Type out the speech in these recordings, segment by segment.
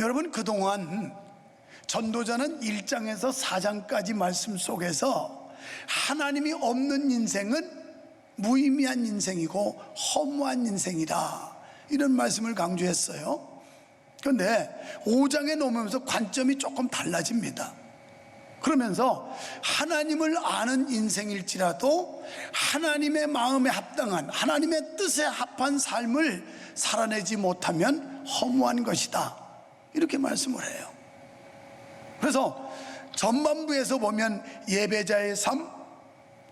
여러분, 그동안 전도자는 1장에서 4장까지 말씀 속에서 하나님이 없는 인생은 무의미한 인생이고 허무한 인생이다, 이런 말씀을 강조했어요. 그런데 5장에 넘으면서 관점이 조금 달라집니다. 그러면서 하나님을 아는 인생일지라도 하나님의 마음에 합당한, 하나님의 뜻에 합한 삶을 살아내지 못하면 허무한 것이다, 이렇게 말씀을 해요. 그래서 전반부에서 보면 예배자의 삶,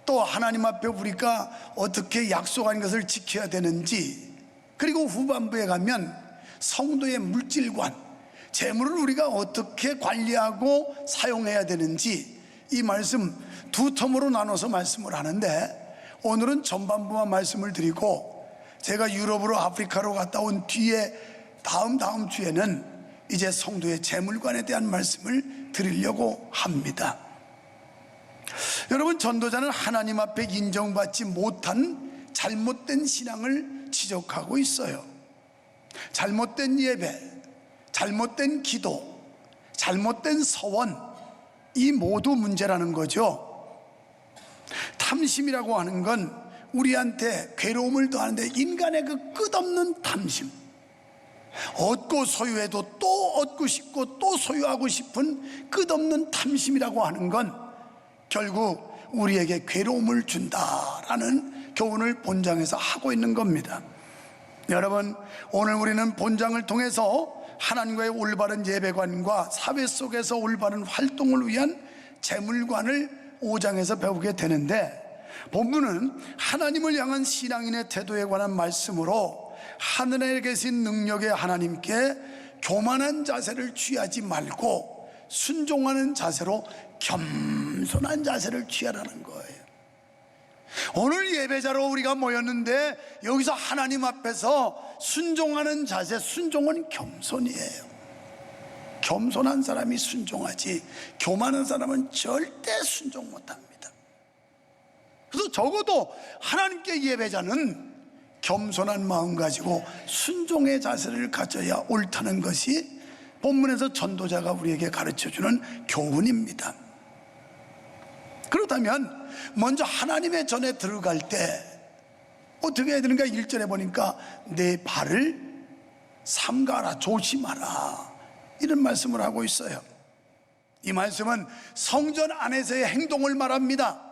또 하나님 앞에 우리가 어떻게 약속한 것을 지켜야 되는지, 그리고 후반부에 가면 성도의 물질관, 재물을 우리가 어떻게 관리하고 사용해야 되는지, 이 말씀 두 텀으로 나눠서 말씀을 하는데, 오늘은 전반부만 말씀을 드리고 제가 유럽으로 아프리카로 갔다 온 뒤에 다음 주에는 이제 성도의 재물관에 대한 말씀을 드리려고 합니다. 여러분, 전도자는 하나님 앞에 인정받지 못한 잘못된 신앙을 지적하고 있어요. 잘못된 예배, 잘못된 기도, 잘못된 서원, 이 모두 문제라는 거죠. 탐심이라고 하는 건 우리한테 괴로움을 더하는데, 인간의 그 끝없는 탐심, 얻고 소유해도 또 얻고 싶고 또 소유하고 싶은 끝없는 탐심이라고 하는 건 결국 우리에게 괴로움을 준다라는 교훈을 본장에서 하고 있는 겁니다. 여러분, 오늘 우리는 본장을 통해서 하나님과의 올바른 예배관과 사회 속에서 올바른 활동을 위한 재물관을 5장에서 배우게 되는데, 본문은 하나님을 향한 신앙인의 태도에 관한 말씀으로 하늘에 계신 능력의 하나님께 교만한 자세를 취하지 말고 순종하는 자세로 겸손한 자세를 취하라는 거예요. 오늘 예배자로 우리가 모였는데 여기서 하나님 앞에서 순종하는 자세, 순종은 겸손이에요. 겸손한 사람이 순종하지, 교만한 사람은 절대 순종 못합니다. 그래서 적어도 하나님께 예배자는 겸손한 마음 가지고 순종의 자세를 가져야 옳다는 것이 본문에서 전도자가 우리에게 가르쳐주는 교훈입니다. 그렇다면 먼저 하나님의 전에 들어갈 때 어떻게 해야 되는가? 1절에 보니까 내 발을 삼가라, 조심하라, 이런 말씀을 하고 있어요. 이 말씀은 성전 안에서의 행동을 말합니다.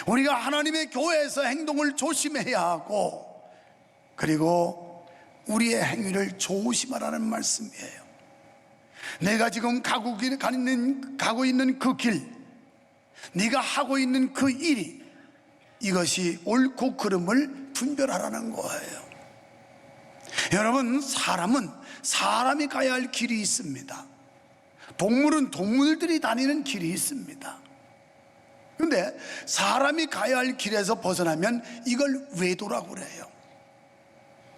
우리가 하나님의 교회에서 행동을 조심해야 하고, 그리고 우리의 행위를 조심하라는 말씀이에요. 내가 지금 가고 있는 그 길, 네가 하고 있는 그 일이, 이것이 옳고 그름을 분별하라는 거예요. 여러분, 사람은 사람이 가야 할 길이 있습니다. 동물은 동물들이 다니는 길이 있습니다. 그런데 사람이 가야 할 길에서 벗어나면 이걸 외도라고 그래요.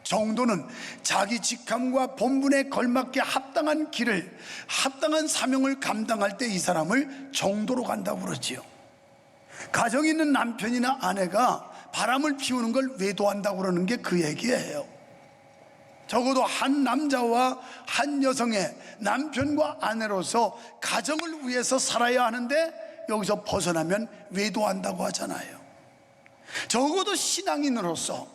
정도는 자기 직함과 본분에 걸맞게 합당한 길을, 합당한 사명을 감당할 때 이 사람을 정도로 간다고 그러지요. 가정에 있는 남편이나 아내가 바람을 피우는 걸 외도한다고 그러는 게 그 얘기예요. 적어도 한 남자와 한 여성의 남편과 아내로서 가정을 위해서 살아야 하는데 여기서 벗어나면 외도한다고 하잖아요. 적어도 신앙인으로서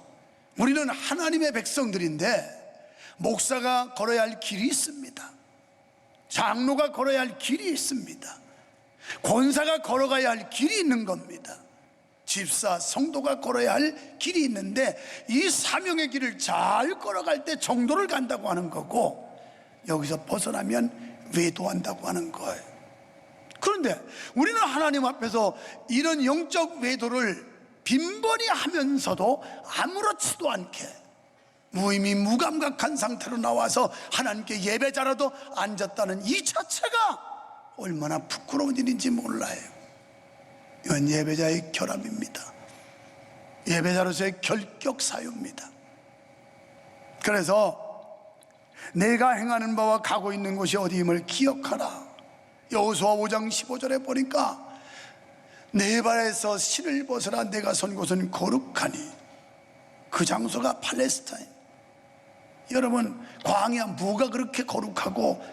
우리는 하나님의 백성들인데 목사가 걸어야 할 길이 있습니다. 장로가 걸어야 할 길이 있습니다. 권사가 걸어가야 할 길이 있는 겁니다. 집사, 성도가 걸어야 할 길이 있는데 이 사명의 길을 잘 걸어갈 때 정도를 간다고 하는 거고, 여기서 벗어나면 외도한다고 하는 거예요. 그런데 우리는 하나님 앞에서 이런 영적 외도를 빈번히 하면서도 아무렇지도 않게 무의미 무감각한 상태로 나와서 하나님께 예배자라도 앉았다는 이 자체가 얼마나 부끄러운 일인지 몰라요. 이건 예배자의 결함입니다. 예배자로서의 결격 사유입니다. 그래서 내가 행하는 바와 가고 있는 곳이 어디임을 기억하라. 여호수아 5장 15절에 보니까 내 발에서 실을 벗어라. 내가 선 곳은 거룩하니 그 장소가 팔레스타인, 여러분, 광야 뭐가 그렇게 거룩하고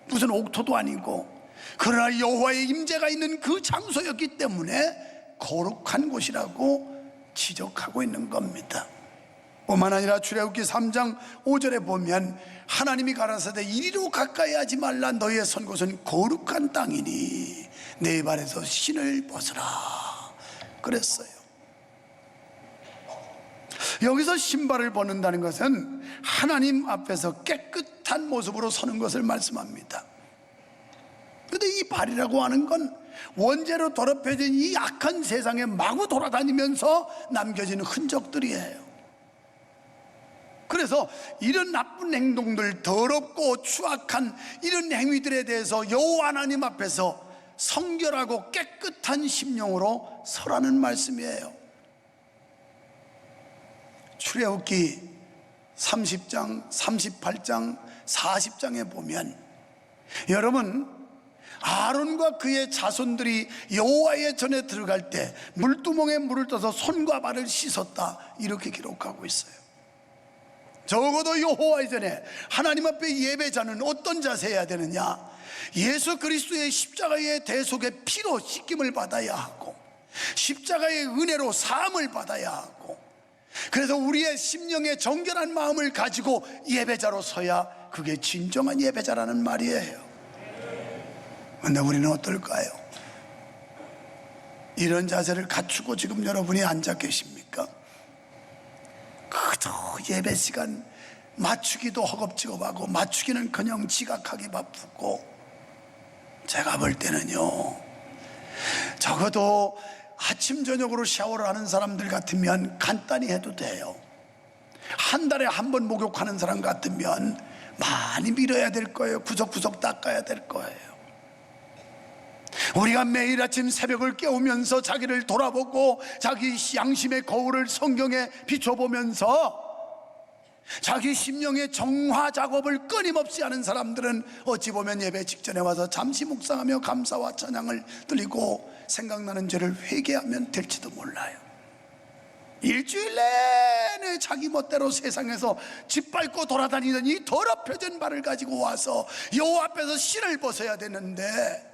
무슨 옥토도 아니고, 그러나 여호와의 임재가 있는 그 장소였기 때문에 거룩한 곳이라고 지적하고 있는 겁니다. 뿐만 아니라 출애굽기 3장 5절에 보면 하나님이 가라사대 이리로 가까이 하지 말라. 너희의 선 곳은 거룩한 땅이니 내 발에서 신을 벗으라 그랬어요. 여기서 신발을 벗는다는 것은 하나님 앞에서 깨끗한 모습으로 서는 것을 말씀합니다. 그런데 이 발이라고 하는 건 원죄로 더럽혀진 이 악한 세상에 마구 돌아다니면서 남겨진 흔적들이에요. 그래서 이런 나쁜 행동들, 더럽고 추악한 이런 행위들에 대해서 여호와 하나님 앞에서 성결하고 깨끗한 심령으로 서라는 말씀이에요. 출애굽기 30장, 38장, 40장에 보면 여러분, 아론과 그의 자손들이 여호와의 전에 들어갈 때 물두멍에 물을 떠서 손과 발을 씻었다, 이렇게 기록하고 있어요. 적어도 여호와의 전에 하나님 앞에 예배자는 어떤 자세여야 되느냐? 예수 그리스도의 십자가의 대속의 피로 씻김을 받아야 하고, 십자가의 은혜로 사함을 받아야 하고, 그래서 우리의 심령의 정결한 마음을 가지고 예배자로 서야 그게 진정한 예배자라는 말이에요. 그런데 우리는 어떨까요? 이런 자세를 갖추고 지금 여러분이 앉아 계십니까? 그저 예배 시간 맞추기도 허겁지겁하고 맞추기는 그냥 지각하기 바쁘고, 제가 볼 때는요, 적어도 아침 저녁으로 샤워를 하는 사람들 같으면 간단히 해도 돼요. 한 달에 한 번 목욕하는 사람 같으면 많이 밀어야 될 거예요. 구석구석 닦아야 될 거예요. 우리가 매일 아침 새벽을 깨우면서 자기를 돌아보고 자기 양심의 거울을 성경에 비춰보면서 자기 심령의 정화 작업을 끊임없이 하는 사람들은 어찌 보면 예배 직전에 와서 잠시 묵상하며 감사와 찬양을 드리고 생각나는 죄를 회개하면 될지도 몰라요. 일주일 내내 자기 멋대로 세상에서 짓밟고 돌아다니는 이 더럽혀진 발을 가지고 와서 여호와 앞에서 신을 벗어야 되는데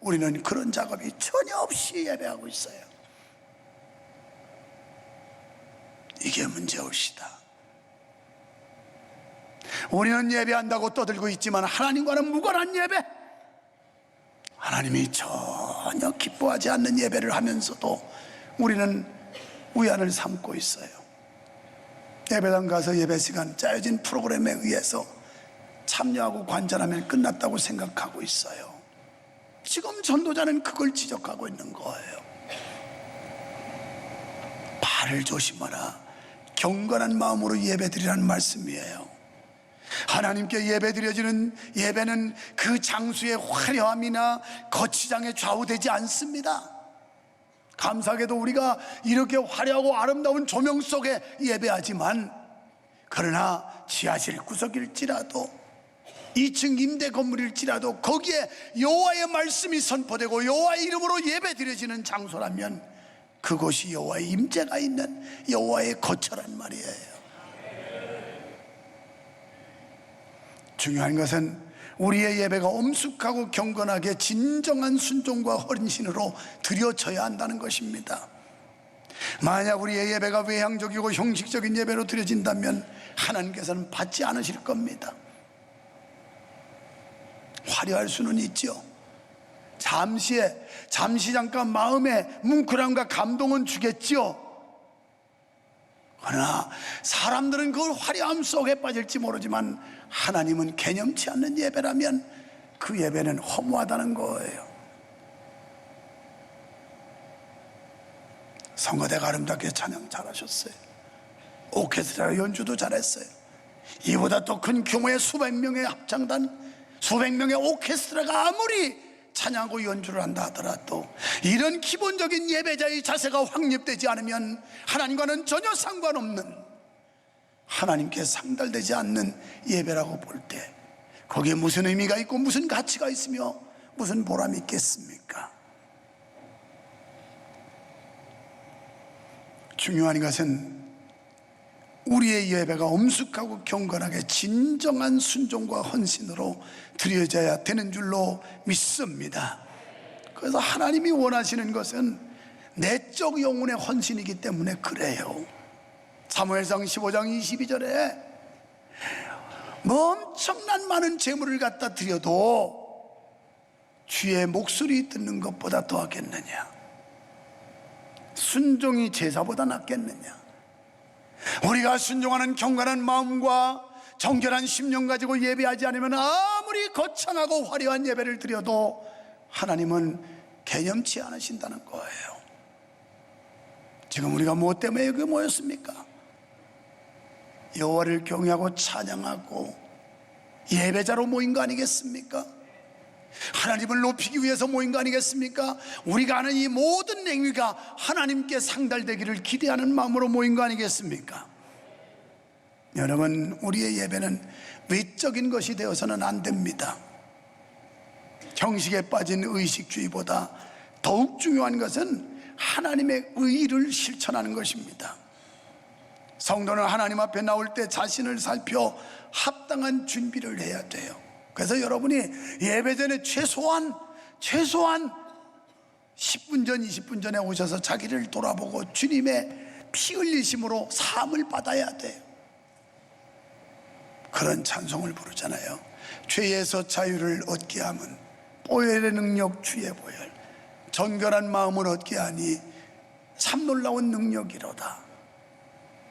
우리는 그런 작업이 전혀 없이 예배하고 있어요. 이게 문제올시다. 우리는 예배한다고 떠들고 있지만 하나님과는 무관한 예배, 하나님이 전혀 기뻐하지 않는 예배를 하면서도 우리는 위안을 삼고 있어요. 예배당 가서 예배 시간 짜여진 프로그램에 의해서 참여하고 관전하면 끝났다고 생각하고 있어요. 지금 전도자는 그걸 지적하고 있는 거예요. 발을 조심하라. 경건한 마음으로 예배드리라는 말씀이에요. 하나님께 예배드려지는 예배는 그 장수의 화려함이나 거치장에 좌우되지 않습니다. 감사하게도 우리가 이렇게 화려하고 아름다운 조명 속에 예배하지만, 그러나 지하실 구석일지라도 2층 임대 건물일지라도 거기에 여호와의 말씀이 선포되고 여호와의 이름으로 예배드려지는 장소라면 그곳이 여호와의 임재가 있는 여호와의 거처란 말이에요. 중요한 것은 우리의 예배가 엄숙하고 경건하게 진정한 순종과 헌신으로 드려져야 한다는 것입니다. 만약 우리의 예배가 외향적이고 형식적인 예배로 드려진다면 하나님께서는 받지 않으실 겁니다. 화려할 수는 있죠. 잠시 잠깐 마음의 뭉클함과 감동은 주겠죠. 그러나 사람들은 그 화려함 속에 빠질지 모르지만 하나님은 개념치 않는 예배라면 그 예배는 허무하다는 거예요. 성가대가 아름답게 찬양 잘하셨어요. 오케스트라 연주도 잘했어요. 이보다 더 큰 규모의 수백 명의 합창단, 수백 명의 오케스트라가 아무리 찬양하고 연주를 한다 하더라도 이런 기본적인 예배자의 자세가 확립되지 않으면 하나님과는 전혀 상관없는, 하나님께 상달되지 않는 예배라고 볼 때 거기에 무슨 의미가 있고 무슨 가치가 있으며 무슨 보람이 있겠습니까? 중요한 것은 우리의 예배가 엄숙하고 경건하게 진정한 순종과 헌신으로 드려져야 되는 줄로 믿습니다. 그래서 하나님이 원하시는 것은 내적 영혼의 헌신이기 때문에 그래요. 사무엘상 15장 22절에 뭐 엄청난 많은 재물을 갖다 드려도 주의 목소리 듣는 것보다 더하겠느냐, 순종이 제사보다 낫겠느냐. 우리가 순종하는 경건한 마음과 정결한 심령 가지고 예배하지 않으면 아무리 거창하고 화려한 예배를 드려도 하나님은 개념치 않으신다는 거예요. 지금 우리가 무엇 때문에 여기 모였습니까? 여호와를 경외하고 찬양하고 예배자로 모인 거 아니겠습니까? 하나님을 높이기 위해서 모인 거 아니겠습니까? 우리가 하는 이 모든 행위가 하나님께 상달되기를 기대하는 마음으로 모인 거 아니겠습니까? 여러분, 우리의 예배는 외적인 것이 되어서는 안 됩니다. 형식에 빠진 의식주의보다 더욱 중요한 것은 하나님의 의를 실천하는 것입니다. 성도는 하나님 앞에 나올 때 자신을 살펴 합당한 준비를 해야 돼요. 그래서 여러분이 예배 전에 최소한 10분 전, 20분 전에 오셔서 자기를 돌아보고 주님의 피 흘리심으로 사함을 받아야 돼요. 그런 찬송을 부르잖아요. 죄에서 자유를 얻게 함은 보혈의 능력 주의 보혈, 정결한 마음을 얻게 하니 참 놀라운 능력이로다.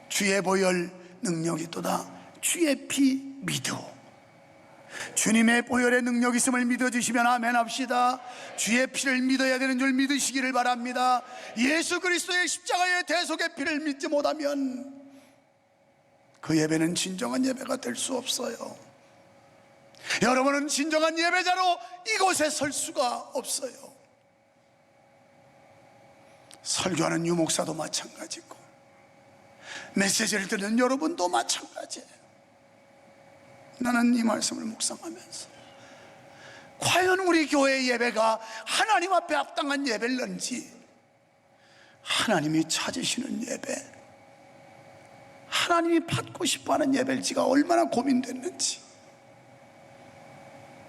주의 보혈 능력이도다. 주의 피 믿어. 주님의 보혈의 능력이 있음을 믿어주시면 아멘 합시다. 주의 피를 믿어야 되는 줄 믿으시기를 바랍니다. 예수 그리스도의 십자가의 대속의 피를 믿지 못하면 그 예배는 진정한 예배가 될 수 없어요. 여러분은 진정한 예배자로 이곳에 설 수가 없어요. 설교하는 유목사도 마찬가지고 메시지를 듣는 여러분도 마찬가지예요. 나는 이 말씀을 묵상하면서 과연 우리 교회의 예배가 하나님 앞에 합당한 예배인지, 하나님이 찾으시는 예배, 하나님이 받고 싶어하는 예배일지가 얼마나 고민됐는지,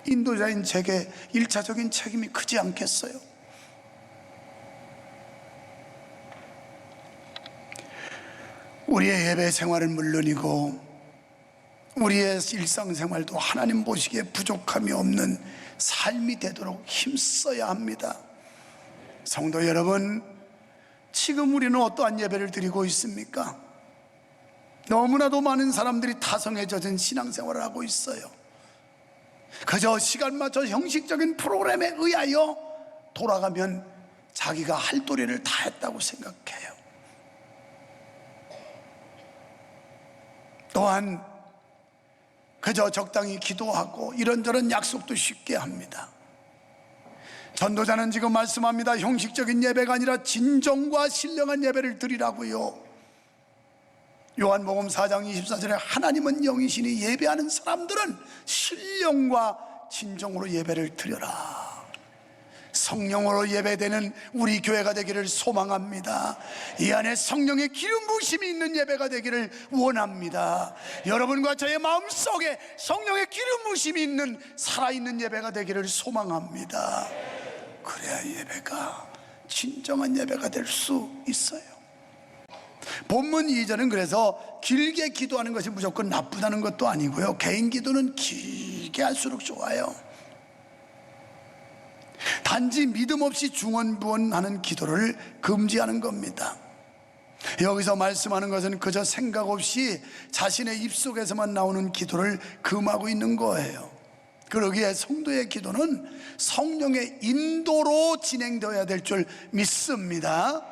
인도자인 제게 1차적인 책임이 크지 않겠어요? 우리의 예배 생활은 물론이고 우리의 일상생활도 하나님 보시기에 부족함이 없는 삶이 되도록 힘써야 합니다. 성도 여러분, 지금 우리는 어떠한 예배를 드리고 있습니까? 너무나도 많은 사람들이 타성에 젖은 신앙생활을 하고 있어요. 그저 시간 맞춰 형식적인 프로그램에 의하여 돌아가면 자기가 할 도리를 다 했다고 생각해요. 또한 그저 적당히 기도하고 이런저런 약속도 쉽게 합니다. 전도자는 지금 말씀합니다. 형식적인 예배가 아니라 진정과 신령한 예배를 드리라고요. 요한복음 4장 24절에 하나님은 영이시니 예배하는 사람들은 신령과 진정으로 예배를 드려라. 성령으로 예배되는 우리 교회가 되기를 소망합니다. 이 안에 성령의 기름 부으심이 있는 예배가 되기를 원합니다. 여러분과 저의 마음속에 성령의 기름 부으심이 있는 살아있는 예배가 되기를 소망합니다. 그래야 예배가 진정한 예배가 될 수 있어요. 본문 2절은 그래서 길게 기도하는 것이 무조건 나쁘다는 것도 아니고요, 개인 기도는 길게 할수록 좋아요. 단지 믿음 없이 중언부언하는 기도를 금지하는 겁니다. 여기서 말씀하는 것은 그저 생각 없이 자신의 입속에서만 나오는 기도를 금하고 있는 거예요. 그러기에 성도의 기도는 성령의 인도로 진행되어야 될 줄 믿습니다.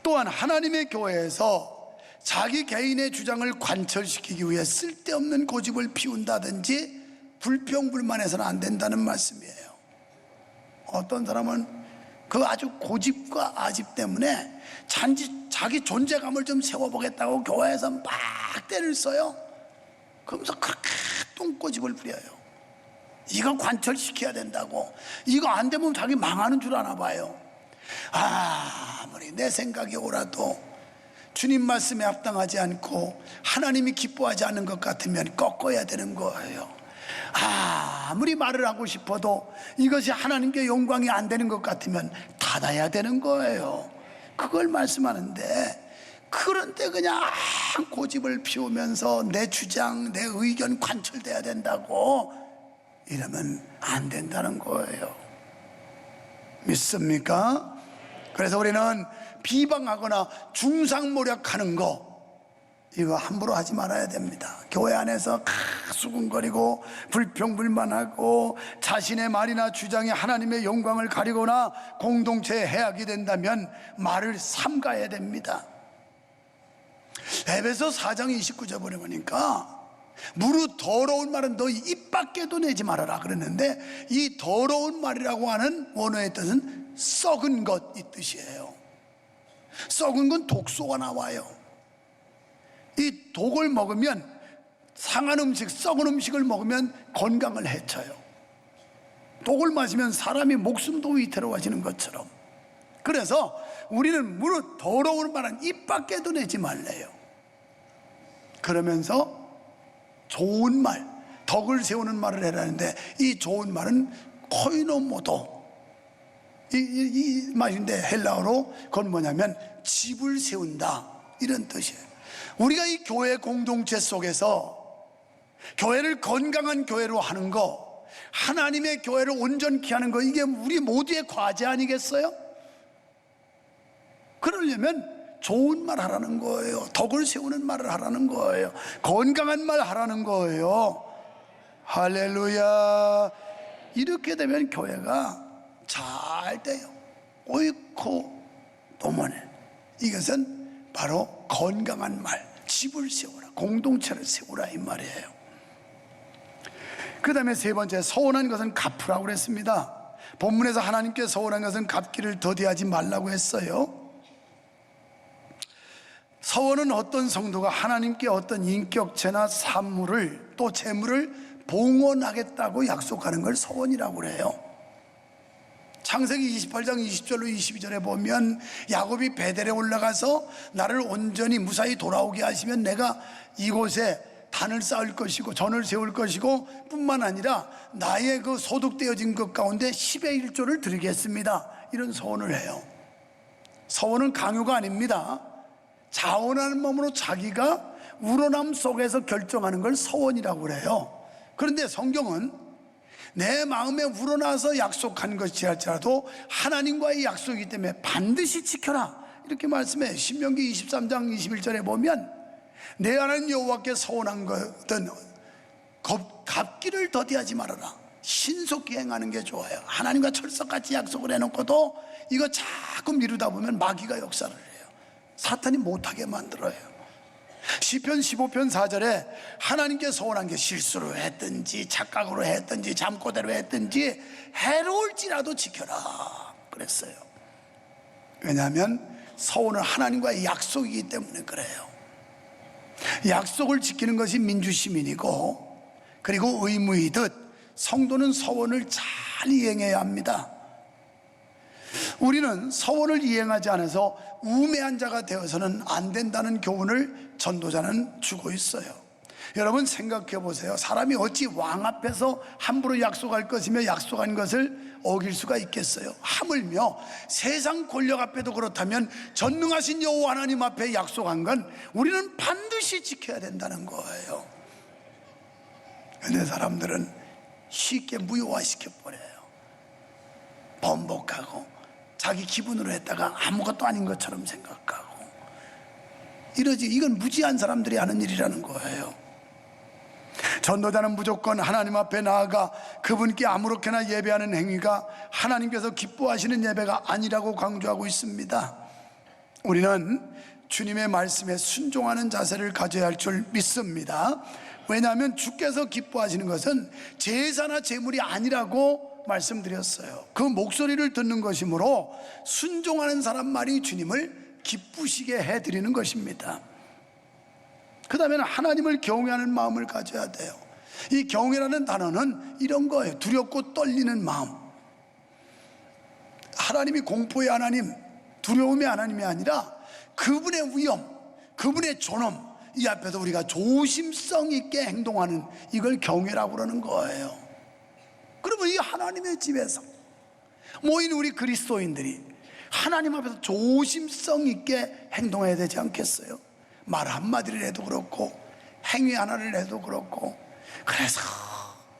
또한 하나님의 교회에서 자기 개인의 주장을 관철시키기 위해 쓸데없는 고집을 피운다든지 불평불만해서는 안 된다는 말씀이에요. 어떤 사람은 그 아주 고집과 아집 때문에 자기 존재감을 좀 세워보겠다고 교회에서 막 때를 써요. 그러면서 그렇게 똥꼬집을 부려요. 이거 관철시켜야 된다고, 이거 안 되면 자기 망하는 줄 아나 봐요. 아무리 내 생각이 옳아도 주님 말씀에 합당하지 않고 하나님이 기뻐하지 않는 것 같으면 꺾어야 되는 거예요. 아무리 말을 하고 싶어도 이것이 하나님께 영광이 안 되는 것 같으면 닫아야 되는 거예요. 그걸 말씀하는데, 그런데 그냥 고집을 피우면서 내 주장, 내 의견 관철돼야 된다고 이러면 안 된다는 거예요. 믿습니까? 그래서 우리는 비방하거나 중상모략하는 거, 이거 함부로 하지 말아야 됩니다. 교회 안에서 수군거리고 불평불만하고 자신의 말이나 주장이 하나님의 영광을 가리거나 공동체에 해악이 된다면 말을 삼가야 됩니다. 에베소 4장 29절 보니까 무릇 더러운 말은 너희 입 밖에도 내지 말아라 그랬는데, 이 더러운 말이라고 하는 원어의 뜻은 썩은 것 이 뜻이에요. 썩은 건 독소가 나와요. 이 독을 먹으면, 상한 음식, 썩은 음식을 먹으면 건강을 해쳐요. 독을 마시면 사람이 목숨도 위태로워지는 것처럼. 그래서 우리는 무릇 더러운 말은 입 밖에도 내지 말래요. 그러면서 좋은 말, 덕을 세우는 말을 해라는데, 이 좋은 말은 코이노모도 이 말인데, 헬라어로 그건 뭐냐면 집을 세운다 이런 뜻이에요. 우리가 이 교회 공동체 속에서 교회를 건강한 교회로 하는 거, 하나님의 교회를 온전케 하는 거, 이게 우리 모두의 과제 아니겠어요? 그러려면 좋은 말 하라는 거예요. 덕을 세우는 말을 하라는 거예요. 건강한 말 하라는 거예요. 할렐루야. 이렇게 되면 교회가 잘 돼요. 옳고 도모네. 이것은 바로 건강한 말, 집을 세우라, 공동체를 세우라 이 말이에요. 그 다음에 세 번째, 서운한 것은 갚으라고 그랬습니다. 본문에서 하나님께 서운한 것은 갚기를 더디하지 말라고 했어요. 서원은 어떤 성도가 하나님께 어떤 인격체나 산물을, 또 재물을 봉헌하겠다고 약속하는 걸 서원이라고 그래요. 창세기 28장 20절로 22절에 보면 야곱이 베델에 올라가서 나를 온전히 무사히 돌아오게 하시면 내가 이곳에 단을 쌓을 것이고 전을 세울 것이고 뿐만 아니라 나의 그 소득되어진 것 가운데 10의 1조를 드리겠습니다, 이런 서원을 해요. 서원은 강요가 아닙니다. 자원하는 마음으로 자기가 우러남 속에서 결정하는 걸 서원이라고 그래요. 그런데 성경은 내 마음에 우러나서 약속한 것이 할지라도 하나님과의 약속이기 때문에 반드시 지켜라 이렇게 말씀해. 신명기 23장 21절에 보면 내 하나님 여호와께 서원한 것은 갚기를 더디하지 말아라, 신속히 행하는 게 좋아요. 하나님과 철석같이 약속을 해놓고도 이거 자꾸 미루다 보면 마귀가 역사를 해요. 사탄이 못하게 만들어요. 시편 15편 4절에 하나님께 서원한 게 실수로 했든지 착각으로 했든지 잠꼬대로 했든지 해로울지라도 지켜라 그랬어요. 왜냐하면 서원은 하나님과의 약속이기 때문에 그래요. 약속을 지키는 것이 민주시민이고, 그리고 의무이듯 성도는 서원을 잘 이행해야 합니다. 우리는 서원을 이행하지 않아서 우매한 자가 되어서는 안 된다는 교훈을 전도자는 주고 있어요. 여러분 생각해 보세요. 사람이 어찌 왕 앞에서 함부로 약속할 것이며 약속한 것을 어길 수가 있겠어요? 하물며 세상 권력 앞에도 그렇다면 전능하신 여호와 하나님 앞에 약속한 건 우리는 반드시 지켜야 된다는 거예요. 그런데 사람들은 쉽게 무효화시켜 버려요. 번복하고 자기 기분으로 했다가 아무것도 아닌 것처럼 생각하고 이러지. 이건 무지한 사람들이 하는 일이라는 거예요. 전도자는 무조건 하나님 앞에 나아가 그분께 아무렇게나 예배하는 행위가 하나님께서 기뻐하시는 예배가 아니라고 강조하고 있습니다. 우리는 주님의 말씀에 순종하는 자세를 가져야 할 줄 믿습니다. 왜냐하면 주께서 기뻐하시는 것은 제사나 제물이 아니라고 말씀드렸어요. 그 목소리를 듣는 것이므로 순종하는 사람 말이 주님을 기쁘시게 해드리는 것입니다. 그 다음에는 하나님을 경외하는 마음을 가져야 돼요. 이 경외라는 단어는 이런 거예요. 두렵고 떨리는 마음. 하나님이 공포의 하나님, 두려움의 하나님이 아니라 그분의 위엄, 그분의 존엄, 이 앞에서 우리가 조심성 있게 행동하는, 이걸 경외라고 그러는 거예요. 그러면 이 하나님의 집에서 모인 우리 그리스도인들이 하나님 앞에서 조심성 있게 행동해야 되지 않겠어요? 말 한마디를 해도 그렇고 행위 하나를 해도 그렇고. 그래서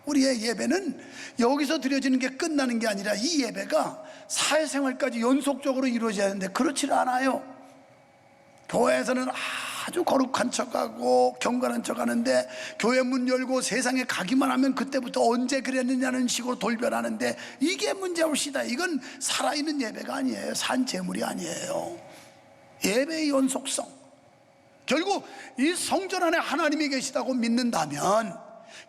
우리의 예배는 여기서 드려지는 게 끝나는 게 아니라 이 예배가 사회생활까지 연속적으로 이루어져야 하는데 그렇지 않아요. 교회에서는 아주 거룩한 척하고 경건한 척하는데 교회 문 열고 세상에 가기만 하면 그때부터 언제 그랬느냐는 식으로 돌변하는데, 이게 문제옵시다. 이건 살아있는 예배가 아니에요. 산 제물이 아니에요. 예배의 연속성, 결국 이 성전 안에 하나님이 계시다고 믿는다면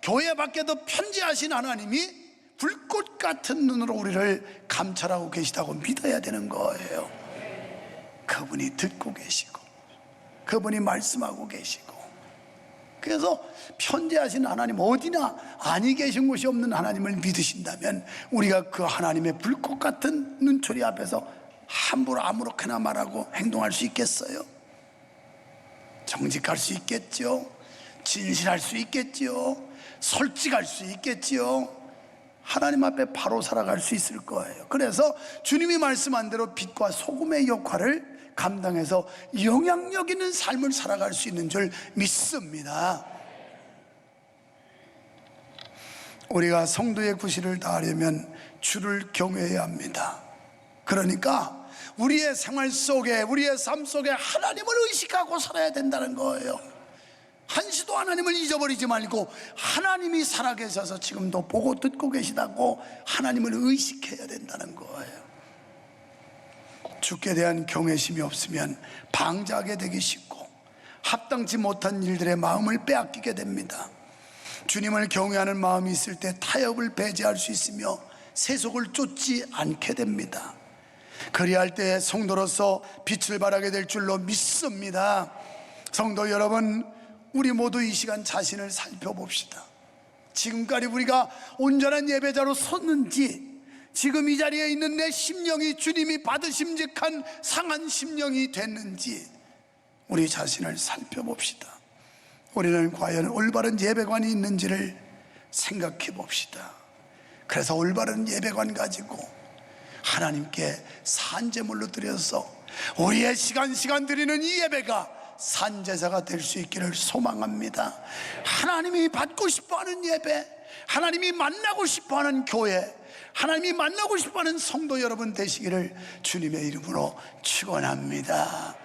교회 밖에도 편지하신 하나님이 불꽃 같은 눈으로 우리를 감찰하고 계시다고 믿어야 되는 거예요. 그분이 듣고 계시고 그분이 말씀하고 계시고. 그래서 편지하신 하나님, 어디나 아니 계신 곳이 없는 하나님을 믿으신다면 우리가 그 하나님의 불꽃 같은 눈초리 앞에서 함부로 아무렇게나 말하고 행동할 수 있겠어요? 정직할 수 있겠죠? 진실할 수 있겠죠? 솔직할 수 있겠죠? 하나님 앞에 바로 살아갈 수 있을 거예요. 그래서 주님이 말씀한 대로 빛과 소금의 역할을 감당해서 영향력 있는 삶을 살아갈 수 있는 줄 믿습니다. 우리가 성도의 구실을 다하려면 주를 경외해야 합니다. 그러니까 우리의 생활 속에, 우리의 삶 속에 하나님을 의식하고 살아야 된다는 거예요. 한시도 하나님을 잊어버리지 말고 하나님이 살아계셔서 지금도 보고 듣고 계시다고 하나님을 의식해야 된다는 거예요. 주께 대한 경외심이 없으면 방자하게 되기 쉽고 합당치 못한 일들의 마음을 빼앗기게 됩니다. 주님을 경외하는 마음이 있을 때 타협을 배제할 수 있으며 세속을 쫓지 않게 됩니다. 그리할 때 성도로서 빛을 발하게 될 줄로 믿습니다. 성도 여러분, 우리 모두 이 시간 자신을 살펴봅시다. 지금까지 우리가 온전한 예배자로 섰는지, 지금 이 자리에 있는 내 심령이 주님이 받으심직한 상한 심령이 됐는지 우리 자신을 살펴봅시다. 우리는 과연 올바른 예배관이 있는지를 생각해 봅시다. 그래서 올바른 예배관 가지고 하나님께 산제물로 드려서 우리의 시간 드리는 이 예배가 산제사가 될 수 있기를 소망합니다. 하나님이 받고 싶어하는 예배, 하나님이 만나고 싶어하는 교회, 하나님이 만나고 싶어하는 성도 여러분 되시기를 주님의 이름으로 축원합니다.